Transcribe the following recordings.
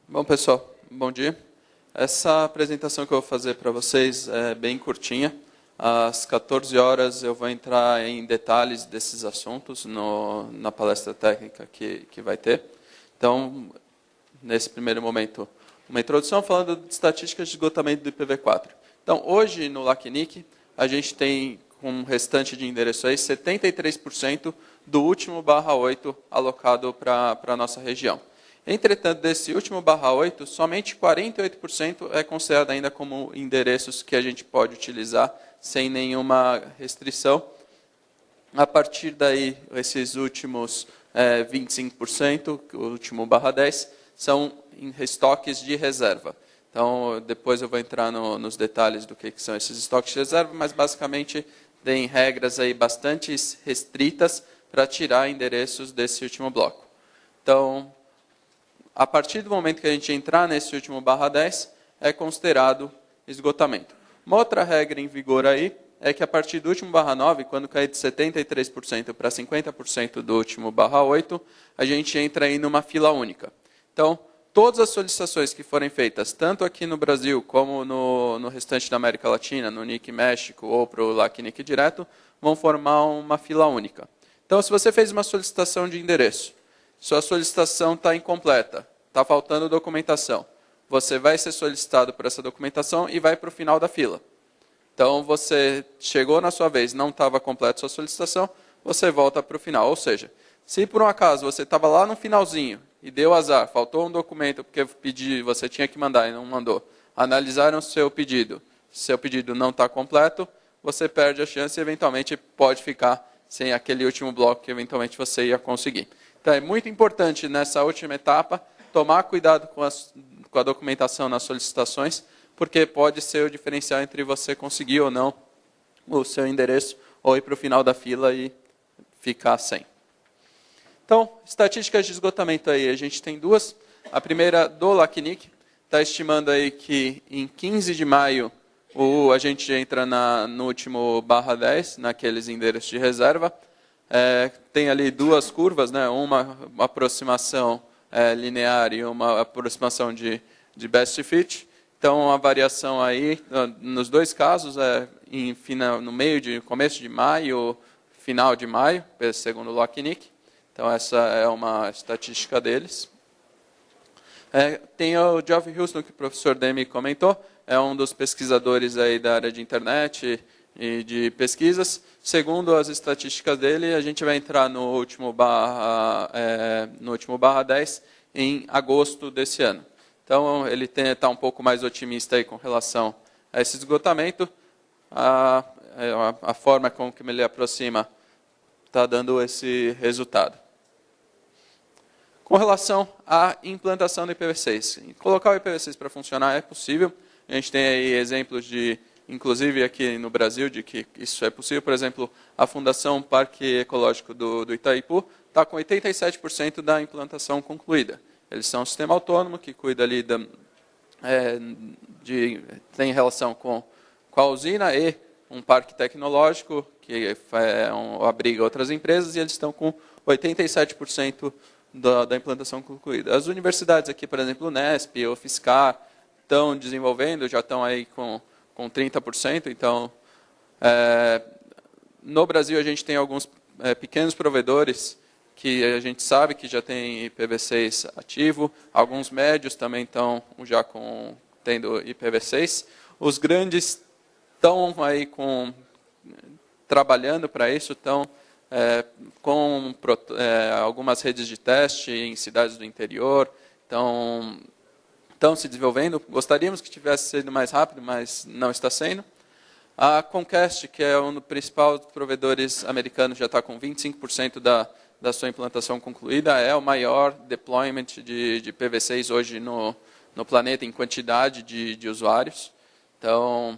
Bom, pessoal, bom dia. Essa apresentação que eu vou fazer para vocês é bem curtinha. Às 14 horas eu vou entrar em detalhes desses assuntos na palestra técnica que vai ter. Então, nesse primeiro momento, uma introdução falando de estatísticas de esgotamento do IPv4. Então, hoje no LACNIC, a gente tem um restante de endereço aí, 73% do último /8 alocado para a nossa região. Entretanto, desse último /8, somente 48% é considerado ainda como endereços que a gente pode utilizar sem nenhuma restrição. A partir daí, esses últimos 25%, o último /10, são em estoques de reserva. Então, depois eu vou entrar nos detalhes do que são esses estoques de reserva, mas basicamente tem regras aí bastante restritas para tirar endereços desse último bloco. Então, a partir do momento que a gente entrar nesse último /10, é considerado esgotamento. Uma outra regra em vigor aí é que a partir do último /9, quando cair de 73% para 50% do último /8, a gente entra aí numa fila única. Então, todas as solicitações que forem feitas, tanto aqui no Brasil como no restante da América Latina, no NIC México ou para o LACNIC direto, vão formar uma fila única. Então, se você fez uma solicitação de endereço, sua solicitação está incompleta, está faltando documentação. Você vai ser solicitado por essa documentação e vai para o final da fila. Então, você chegou na sua vez, não estava completa sua solicitação, você volta para o final. Ou seja, se por um acaso você estava lá no finalzinho e deu azar, faltou um documento porque você tinha que mandar e não mandou, analisaram seu pedido não está completo, você perde a chance e eventualmente pode ficar sem aquele último bloco que eventualmente você ia conseguir. Então, é muito importante, nessa última etapa, tomar cuidado com a documentação nas solicitações, porque pode ser o diferencial entre você conseguir ou não o seu endereço, ou ir para o final da fila e ficar sem. Então, estatísticas de esgotamento aí, a gente tem duas. A primeira do LACNIC, está estimando aí que em 15 de maio a gente entra no último /10, naqueles endereços de reserva. Tem ali duas curvas, né? Uma aproximação linear e uma aproximação de best fit. Então, a variação aí, nos dois casos, começo de maio, final de maio, segundo o LACNIC. Então, essa é uma estatística deles. Tem o Geoff Houston, que o professor Demi comentou, é um dos pesquisadores aí da área de internet e de pesquisas. Segundo as estatísticas dele, a gente vai entrar no último /10 em agosto desse ano. Então, ele está um pouco mais otimista aí com relação a esse esgotamento. A forma com que ele aproxima está dando esse resultado. Com relação à implantação do IPv6. Colocar o IPv6 para funcionar é possível. A gente tem aí exemplos inclusive aqui no Brasil, de que isso é possível. Por exemplo, a Fundação Parque Ecológico do Itaipu está com 87% da implantação concluída. Eles são um sistema autônomo que cuida ali tem relação com a usina e um parque tecnológico que abriga outras empresas, e eles estão com 87% da implantação concluída. As universidades aqui, por exemplo, o Unesp, o UFSCar, estão desenvolvendo, já estão aí com 30%. Então, no Brasil, a gente tem alguns pequenos provedores que a gente sabe que já tem IPv6 ativo. Alguns médios também estão já tendo IPv6. Os grandes estão aí trabalhando para isso, estão com algumas redes de teste em cidades do interior, estão se desenvolvendo. Gostaríamos que tivesse sido mais rápido, mas não está sendo. A Comcast, que é um dos principais provedores americanos, já está com 25% da sua implantação concluída. É o maior deployment de IPv6 hoje no planeta em quantidade de usuários. Então,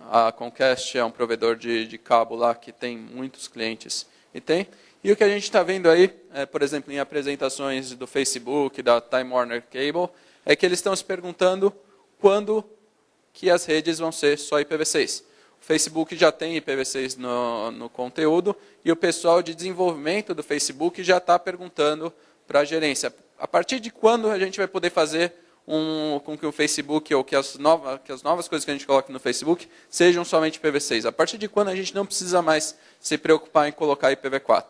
a Comcast é um provedor de cabo lá que tem muitos clientes. E o que a gente está vendo aí, por exemplo, em apresentações do Facebook, da Time Warner Cable, é que eles estão se perguntando quando que as redes vão ser só IPv6. O Facebook já tem IPv6 no conteúdo, e o pessoal de desenvolvimento do Facebook já está perguntando para a gerência, a partir de quando a gente vai poder fazer com que o Facebook ou que as novas coisas que a gente coloca no Facebook sejam somente IPv6? A partir de quando a gente não precisa mais se preocupar em colocar IPv4?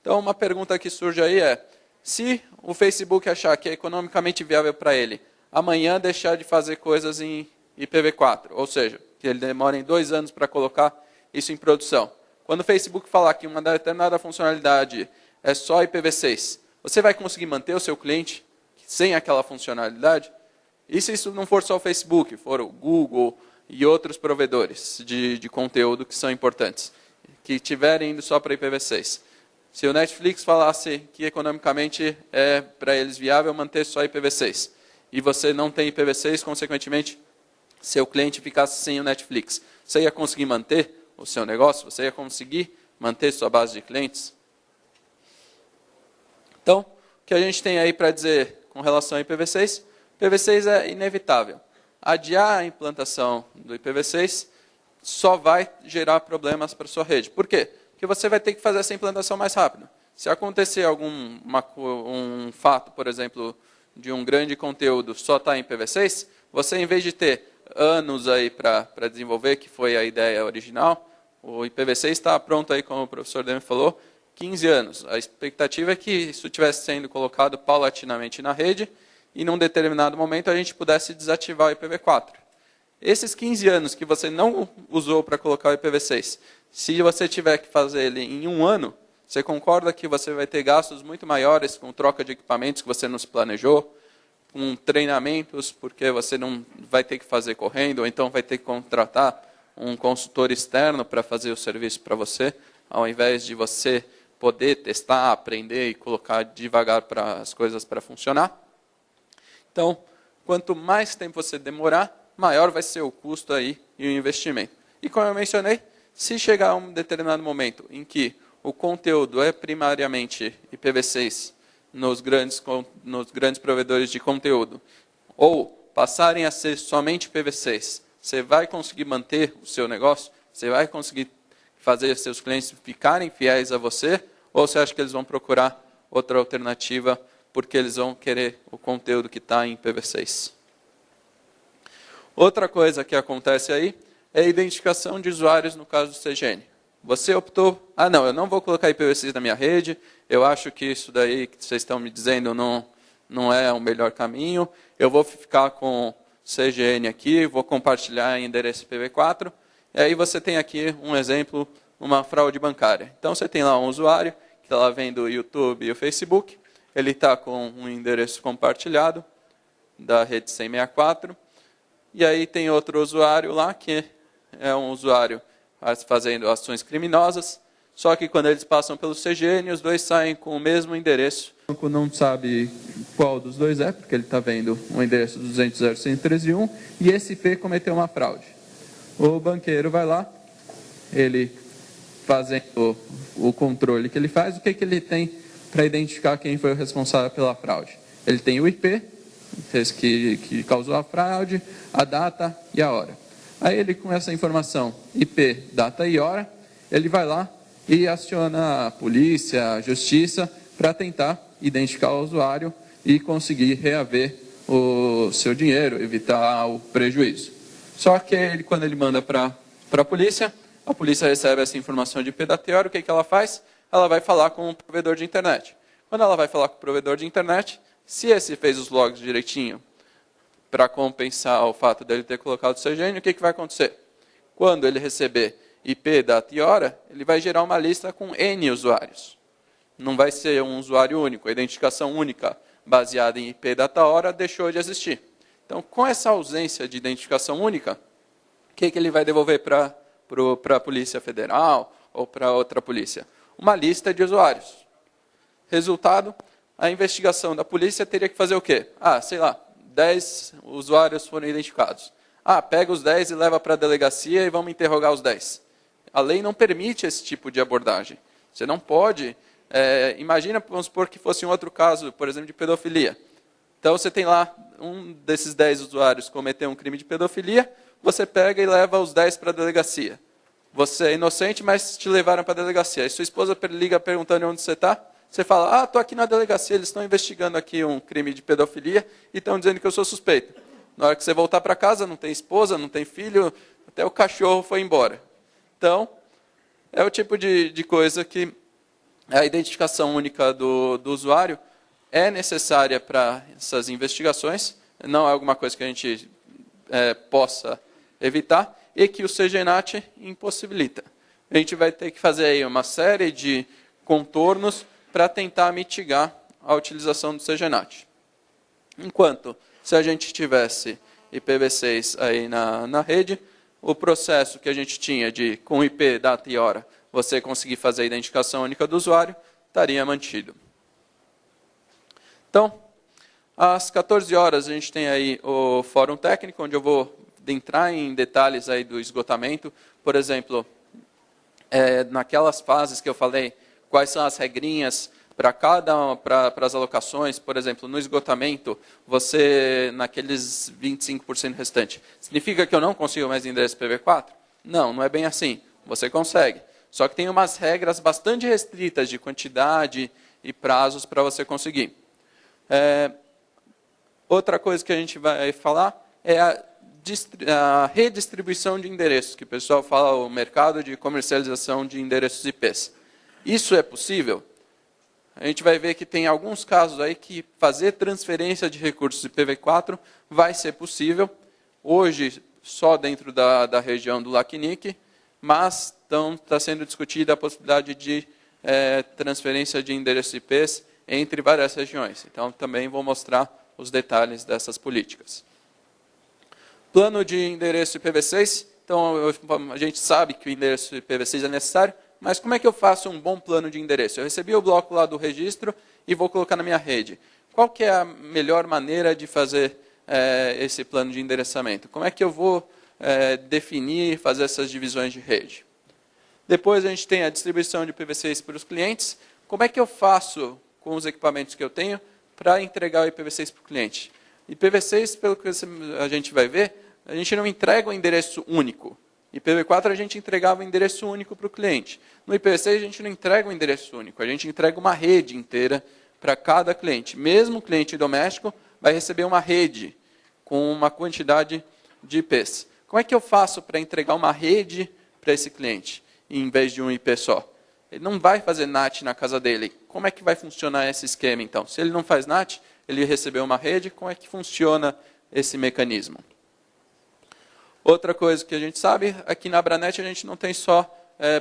Então, uma pergunta que surge aí é, se o Facebook achar que é economicamente viável para ele, amanhã deixar de fazer coisas em IPv4, ou seja, que ele demora 2 anos para colocar isso em produção. Quando o Facebook falar que uma determinada funcionalidade é só IPv6, você vai conseguir manter o seu cliente sem aquela funcionalidade? E se isso não for só o Facebook, for o Google e outros provedores de conteúdo que são importantes, que estiverem indo só para IPv6? Se o Netflix falasse que economicamente é para eles viável manter só IPv6, e você não tem IPv6, consequentemente, seu cliente ficasse sem o Netflix, você ia conseguir manter o seu negócio? Você ia conseguir manter sua base de clientes? Então, o que a gente tem aí para dizer com relação ao IPv6? IPv6 é inevitável. Adiar a implantação do IPv6 só vai gerar problemas para a sua rede. Por quê? Porque você vai ter que fazer essa implantação mais rápido. Se acontecer um fato, por exemplo, de um grande conteúdo só estar em IPv6, você, em vez de ter anos aí para desenvolver, que foi a ideia original, o IPv6 está pronto aí, como o professor Demi falou, 15 anos. A expectativa é que isso estivesse sendo colocado paulatinamente na rede e, num determinado momento, a gente pudesse desativar o IPv4. Esses 15 anos que você não usou para colocar o IPv6, se você tiver que fazer ele em 1 ano, você concorda que você vai ter gastos muito maiores com troca de equipamentos que você não se planejou, com treinamentos, porque você não vai ter que fazer correndo, ou então vai ter que contratar um consultor externo para fazer o serviço para você, ao invés de você poder testar, aprender e colocar devagar para as coisas para funcionar. Então, quanto mais tempo você demorar, maior vai ser o custo aí e o investimento. E como eu mencionei, se chegar a um determinado momento em que o conteúdo é primariamente IPv6 nos grandes provedores de conteúdo, ou passarem a ser somente IPv6, você vai conseguir manter o seu negócio? Você vai conseguir fazer seus clientes ficarem fiéis a você? Ou você acha que eles vão procurar outra alternativa porque eles vão querer o conteúdo que está em IPv6? Outra coisa que acontece aí é a identificação de usuários no caso do CGN. Você optou, não, eu não vou colocar IPv6 na minha rede, eu acho que isso daí que vocês estão me dizendo não é o melhor caminho, eu vou ficar com CGN aqui, vou compartilhar em endereço IPv4, e aí você tem aqui um exemplo, uma fraude bancária. Então você tem lá um usuário que está lá vendo o YouTube e o Facebook, ele está com um endereço compartilhado da rede 164, e aí tem outro usuário lá que é um usuário fazendo ações criminosas, só que quando eles passam pelo CGN, os dois saem com o mesmo endereço. O banco não sabe qual dos dois é, porque ele está vendo o endereço 200.113.1, e esse IP cometeu uma fraude. O banqueiro vai lá, ele fazendo o controle que ele faz, o que ele tem para identificar quem foi o responsável pela fraude? Ele tem o IP, que causou a fraude, a data e a hora. Aí ele, com essa informação, IP, data e hora, ele vai lá e aciona a polícia, a justiça, para tentar identificar o usuário e conseguir reaver o seu dinheiro, evitar o prejuízo. Só que ele, quando ele manda para a polícia recebe essa informação de IP, data e hora, o que ela faz? Ela vai falar com o provedor de internet. Quando ela vai falar com o provedor de internet, se esse fez os logs direitinho, para compensar o fato dele ter colocado o CGN, o que vai acontecer? Quando ele receber IP, data e hora, ele vai gerar uma lista com N usuários. Não vai ser um usuário único. A identificação única baseada em IP, data, hora deixou de existir. Então, com essa ausência de identificação única, o que ele vai devolver para a Polícia Federal ou para outra polícia? Uma lista de usuários. Resultado, a investigação da polícia teria que fazer o quê? Sei lá, 10 usuários foram identificados. Pega os 10 e leva para a delegacia e vamos interrogar os 10. A lei não permite esse tipo de abordagem. Você não pode... imagina, vamos supor que fosse um outro caso, por exemplo, de pedofilia. Então, você tem lá, um desses 10 usuários cometeu um crime de pedofilia, você pega e leva os 10 para a delegacia. Você é inocente, mas te levaram para a delegacia. Aí sua esposa liga perguntando onde você está, Você fala, estou aqui na delegacia, eles estão investigando aqui um crime de pedofilia e estão dizendo que eu sou suspeito. Na hora que você voltar para casa, não tem esposa, não tem filho, até o cachorro foi embora. Então, é o tipo de coisa que a identificação única do usuário é necessária para essas investigações, não é alguma coisa que a gente possa evitar, e que o CGNAT impossibilita. A gente vai ter que fazer aí uma série de contornos para tentar mitigar a utilização do CGNAT. Enquanto, se a gente tivesse IPv6 aí na rede, o processo que a gente tinha de, com IP, data e hora, você conseguir fazer a identificação única do usuário, estaria mantido. Então, às 14 horas, a gente tem aí o fórum técnico, onde eu vou entrar em detalhes aí do esgotamento. Por exemplo, naquelas fases que eu falei, quais são as regrinhas para as alocações. Por exemplo, no esgotamento, você, naqueles 25% restante, significa que eu não consigo mais endereço IPv4? Não, não é bem assim. Você consegue. Só que tem umas regras bastante restritas de quantidade e prazos para você conseguir. Outra coisa que a gente vai falar é a redistribuição de endereços, que o pessoal fala o mercado de comercialização de endereços IPs. Isso é possível? A gente vai ver que tem alguns casos aí que fazer transferência de recursos IPv4 vai ser possível, hoje só dentro da região do LACNIC, mas está sendo discutida a possibilidade de transferência de endereços IPs entre várias regiões. Então, também vou mostrar os detalhes dessas políticas. Plano de endereço IPv6. Então, a gente sabe que o endereço IPv6 é necessário, mas como é que eu faço um bom plano de endereço? Eu recebi o bloco lá do registro e vou colocar na minha rede. Qual que é a melhor maneira de fazer esse plano de endereçamento? Como é que eu vou definir, fazer essas divisões de rede? Depois a gente tem a distribuição de IPv6 para os clientes. Como é que eu faço com os equipamentos que eu tenho para entregar o IPv6 para o cliente? IPv6, pelo que a gente vai ver, a gente não entrega o endereço único. IPv4 a gente entregava o endereço único para o cliente. No IPv6 a gente não entrega o endereço único, a gente entrega uma rede inteira para cada cliente. Mesmo o cliente doméstico vai receber uma rede com uma quantidade de IPs. Como é que eu faço para entregar uma rede para esse cliente, em vez de um IP só? Ele não vai fazer NAT na casa dele. Como é que vai funcionar esse esquema, então? Se ele não faz NAT, ele recebeu uma rede, como é que funciona esse mecanismo? Outra coisa que a gente sabe, aqui na Abranet a gente não tem só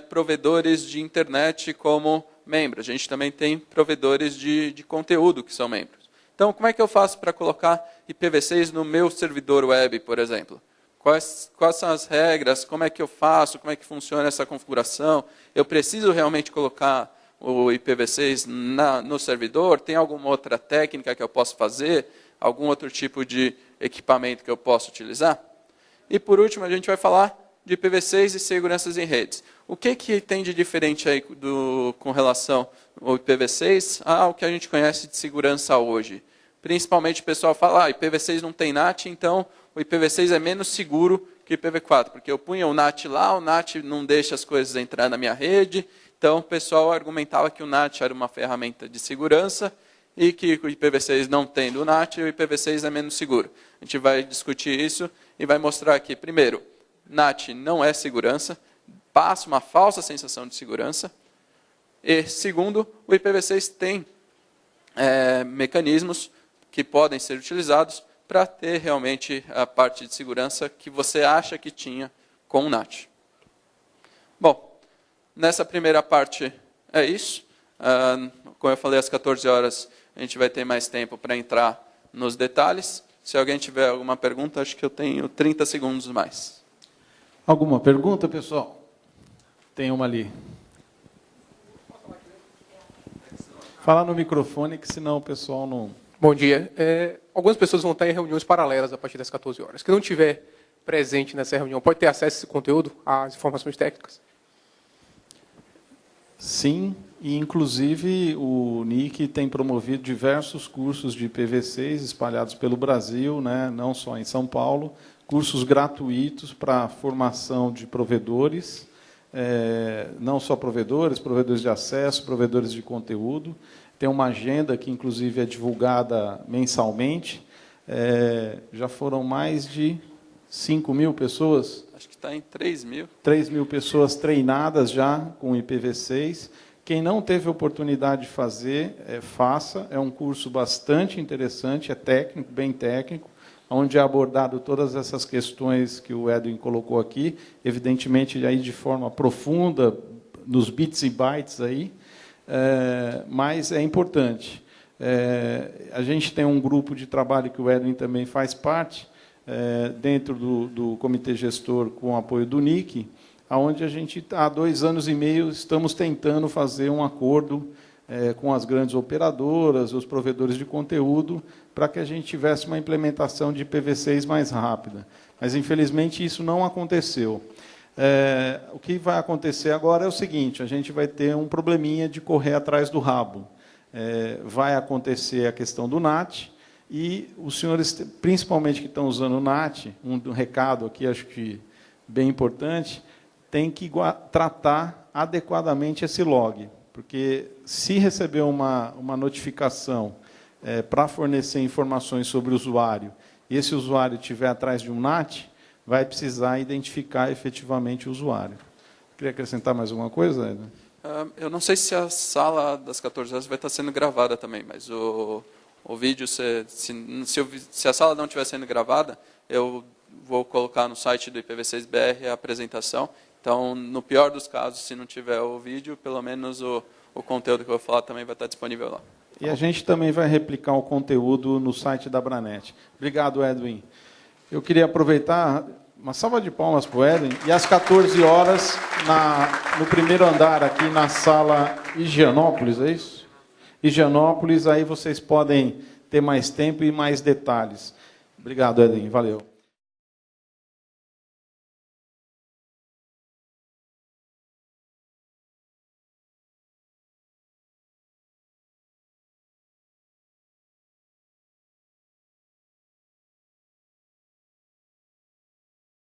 provedores de internet como membros, a gente também tem provedores de conteúdo que são membros. Então, como é que eu faço para colocar IPv6 no meu servidor web, por exemplo? Quais são as regras? Como é que eu faço? Como é que funciona essa configuração? Eu preciso realmente colocar o IPv6 no servidor? Tem alguma outra técnica que eu posso fazer? Algum outro tipo de equipamento que eu posso utilizar? E, por último, a gente vai falar de IPv6 e seguranças em redes. O que tem de diferente aí com relação ao IPv6 ao que a gente conhece de segurança hoje? Principalmente o pessoal fala, IPv6 não tem NAT, então o IPv6 é menos seguro que o IPv4, porque eu punha o NAT lá, o NAT não deixa as coisas entrar na minha rede, então o pessoal argumentava que o NAT era uma ferramenta de segurança e que o IPv6 não tendo o NAT, o IPv6 é menos seguro. A gente vai discutir isso e vai mostrar aqui, primeiro, NAT não é segurança, passa uma falsa sensação de segurança, e segundo, o IPv6 tem mecanismos que podem ser utilizados para ter realmente a parte de segurança que você acha que tinha com o NAT. Bom, nessa primeira parte é isso. Como eu falei, às 14 horas a gente vai ter mais tempo para entrar nos detalhes. Se alguém tiver alguma pergunta, acho que eu tenho 30 segundos mais. Alguma pergunta, pessoal? Tem uma ali. Fala no microfone, que senão o pessoal não... Bom dia. Algumas pessoas vão estar em reuniões paralelas a partir das 14 horas. Quem não estiver presente nessa reunião pode ter acesso a esse conteúdo, às informações técnicas? Sim, e inclusive o NIC tem promovido diversos cursos de IPv6 espalhados pelo Brasil, né, não só em São Paulo, cursos gratuitos para formação de provedores, não só provedores de acesso, provedores de conteúdo. Tem uma agenda que, inclusive, é divulgada mensalmente. Já foram mais de 5.000 pessoas. Acho que está em 3.000. 3.000 pessoas treinadas já com IPv6. Quem não teve oportunidade de fazer, faça. É um curso bastante interessante, é técnico, bem técnico, onde é abordado todas essas questões que o Edwin colocou aqui, evidentemente aí de forma profunda, nos bits e bytes aí, mas é importante. A gente tem um grupo de trabalho que o Edwin também faz parte, dentro do comitê gestor com o apoio do NIC, onde a gente, há 2 anos e meio, estamos tentando fazer um acordo com as grandes operadoras, os provedores de conteúdo, para que a gente tivesse uma implementação de IPv6 mais rápida. Mas, infelizmente, isso não aconteceu. O que vai acontecer agora é o seguinte, a gente vai ter um probleminha de correr atrás do rabo. Vai acontecer a questão do NAT, e os senhores, principalmente que estão usando o NAT, um recado aqui, acho que bem importante, tem que tratar adequadamente esse log, porque se receber uma notificação para fornecer informações sobre o usuário, e esse usuário estiver atrás de um NAT, vai precisar identificar efetivamente o usuário. Queria acrescentar mais alguma coisa, Edna? Eu não sei se a sala das 14 horas vai estar sendo gravada também, mas o vídeo, se a sala não estiver sendo gravada, eu vou colocar no site do IPv6BR a apresentação. Então, no pior dos casos, se não tiver o vídeo, pelo menos o conteúdo que eu vou falar também vai estar disponível lá. E a gente também vai replicar o conteúdo no site da Abranet. Obrigado, Edwin. Eu queria aproveitar, uma salva de palmas para o Edwin, e às 14 horas, no primeiro andar, aqui na sala Higienópolis, é isso? Higienópolis, aí vocês podem ter mais tempo e mais detalhes. Obrigado, Edwin. Valeu.